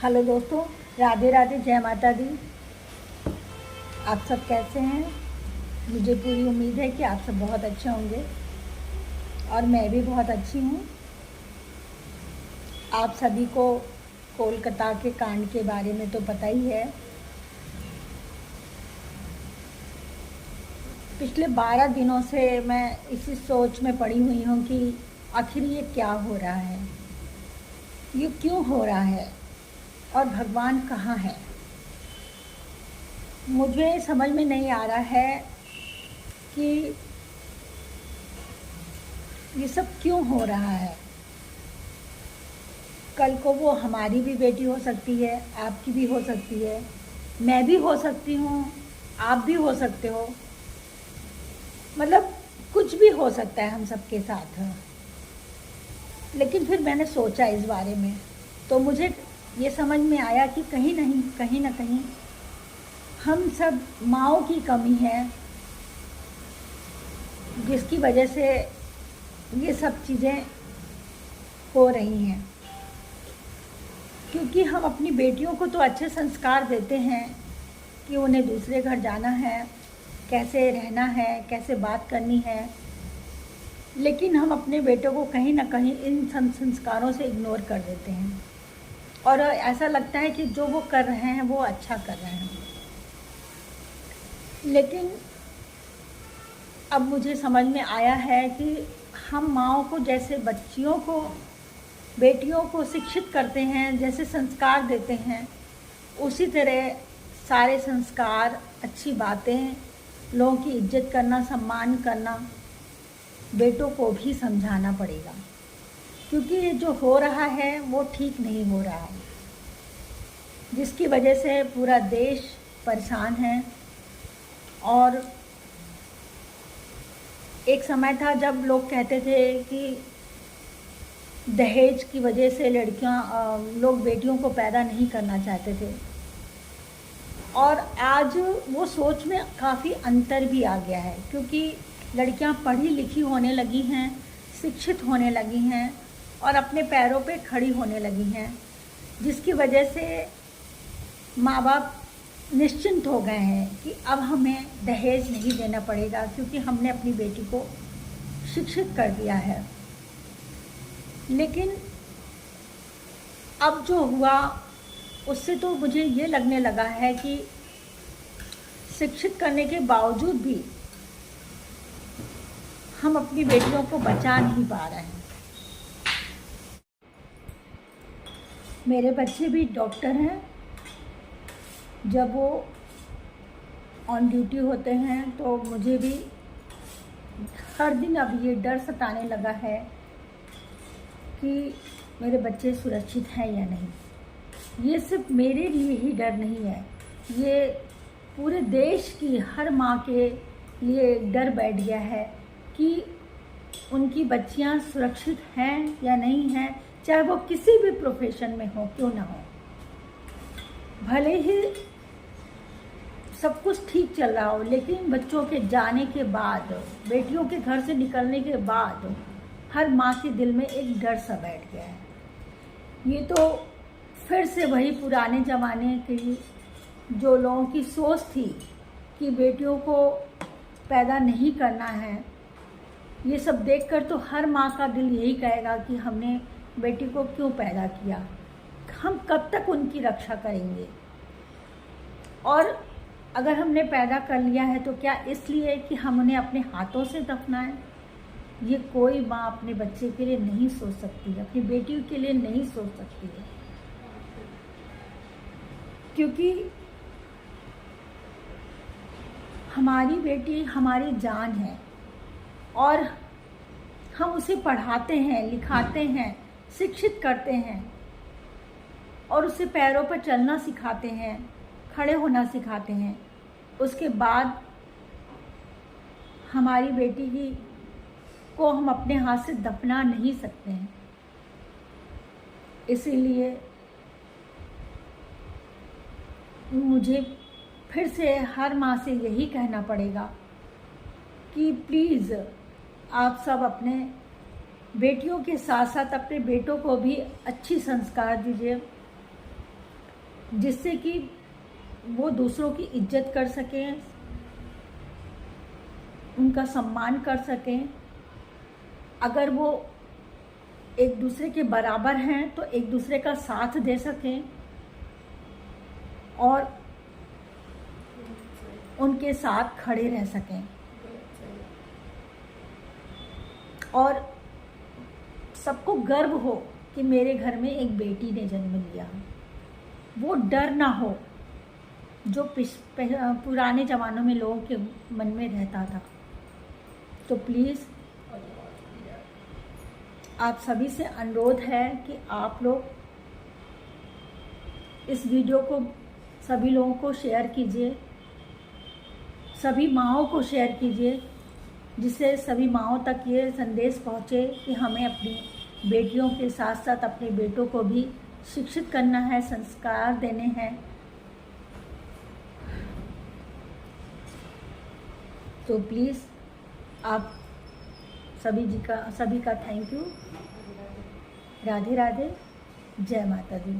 Hello दोस्तों, राधे राधे, जय माता दी। आप सब कैसे हैं? मुझे पूरी उम्मीद है कि आप सब बहुत अच्छे होंगे और मैं भी बहुत अच्छी हूँ। आप सभी को कोलकाता के कांड के बारे में तो पता ही है। पिछले 12 दिनों से मैं इसी सोच में पड़ी हुई हूँ कि आखिर ये क्या हो रहा है, ये क्यों हो रहा है और भगवान कहाँ है। मुझे समझ में नहीं आ रहा है कि ये सब क्यों हो रहा है। कल को वो हमारी भी बेटी हो सकती है, आपकी भी हो सकती है, मैं भी हो सकती हूँ, आप भी हो सकते हो। मतलब कुछ भी हो सकता है हम सबके साथ। लेकिन फिर मैंने सोचा इस बारे में, तो मुझे ये समझ में आया कि कहीं ना कहीं हम सब माँओं की कमी है, जिसकी वजह से ये सब चीज़ें हो रही हैं। क्योंकि हम अपनी बेटियों को तो अच्छे संस्कार देते हैं कि उन्हें दूसरे घर जाना है, कैसे रहना है, कैसे बात करनी है, लेकिन हम अपने बेटों को कहीं ना कहीं इन संस्कारों से इग्नोर कर देते हैं और ऐसा लगता है कि जो वो कर रहे हैं वो अच्छा कर रहे हैं। लेकिन अब मुझे समझ में आया है कि हम माँओं को जैसे बच्चियों को, बेटियों को शिक्षित करते हैं, जैसे संस्कार देते हैं, उसी तरह सारे संस्कार, अच्छी बातें, लोगों की इज्जत करना, सम्मान करना, बेटों को भी समझाना पड़ेगा। क्योंकि ये जो हो रहा है वो ठीक नहीं हो रहा है, जिसकी वजह से पूरा देश परेशान है। और एक समय था जब लोग कहते थे कि दहेज की वजह से लोग बेटियों को पैदा नहीं करना चाहते थे, और आज वो सोच में काफ़ी अंतर भी आ गया है। क्योंकि लड़कियां पढ़ी लिखी होने लगी हैं, शिक्षित होने लगी हैं और अपने पैरों पे खड़ी होने लगी हैं, जिसकी वजह से माँ बाप निश्चिंत हो गए हैं कि अब हमें दहेज नहीं देना पड़ेगा, क्योंकि हमने अपनी बेटी को शिक्षित कर दिया है। लेकिन अब जो हुआ उससे तो मुझे ये लगने लगा है कि शिक्षित करने के बावजूद भी हम अपनी बेटियों को बचा नहीं पा रहे हैं। मेरे बच्चे भी डॉक्टर हैं। जब वो ऑन ड्यूटी होते हैं तो मुझे भी हर दिन अब ये डर सताने लगा है कि मेरे बच्चे सुरक्षित हैं या नहीं। ये सिर्फ मेरे लिए ही डर नहीं है, ये पूरे देश की हर माँ के लिए डर बैठ गया है कि उनकी बच्चियाँ सुरक्षित हैं या नहीं हैं, चाहे वो किसी भी प्रोफेशन में हो, क्यों ना हो। भले ही सब कुछ ठीक चल रहा हो, लेकिन बच्चों के जाने के बाद, बेटियों के घर से निकलने के बाद हर माँ के दिल में एक डर सा बैठ गया है। ये तो फिर से वही पुराने ज़माने की जो लोगों की सोच थी कि बेटियों को पैदा नहीं करना है, ये सब देखकर तो हर माँ का दिल यही कहेगा कि हमने बेटी को क्यों पैदा किया, हम कब तक उनकी रक्षा करेंगे। और अगर हमने पैदा कर लिया है तो क्या इसलिए कि हम उन्हें अपने हाथों से दफनाएं? ये कोई माँ अपने बच्चे के लिए नहीं सोच सकती है, अपनी बेटी के लिए नहीं सोच सकती है। क्योंकि हमारी बेटी हमारी जान है और हम उसे पढ़ाते हैं, लिखाते हैं, शिक्षित करते हैं और उसे पैरों पर चलना सिखाते हैं, खड़े होना सिखाते हैं। उसके बाद हमारी बेटी को हम अपने हाथ से दफना नहीं सकते हैं। इसीलिए मुझे फिर से हर माँ से यही कहना पड़ेगा कि प्लीज़ आप सब अपने बेटियों के साथ साथ अपने बेटों को भी अच्छी संस्कार दीजिए, जिससे कि वो दूसरों की इज्जत कर सकें, उनका सम्मान कर सकें। अगर वो एक दूसरे के बराबर हैं तो एक दूसरे का साथ दे सकें और उनके साथ खड़े रह सकें। और सबको गर्व हो कि मेरे घर में एक बेटी ने जन्म लिया। वो डर ना हो जो पुराने ज़मानों में लोगों के मन में रहता था। तो प्लीज़ आप सभी से अनुरोध है कि आप लोग इस वीडियो को सभी लोगों को शेयर कीजिए, सभी माँओं को शेयर कीजिए, जिससे सभी माँओं तक ये संदेश पहुँचे कि हमें अपनी बेटियों के साथ साथ अपने बेटों को भी शिक्षित करना है, संस्कार देने हैं। तो प्लीज़ आप सभी का थैंक यू। राधे राधे, जय माता दी।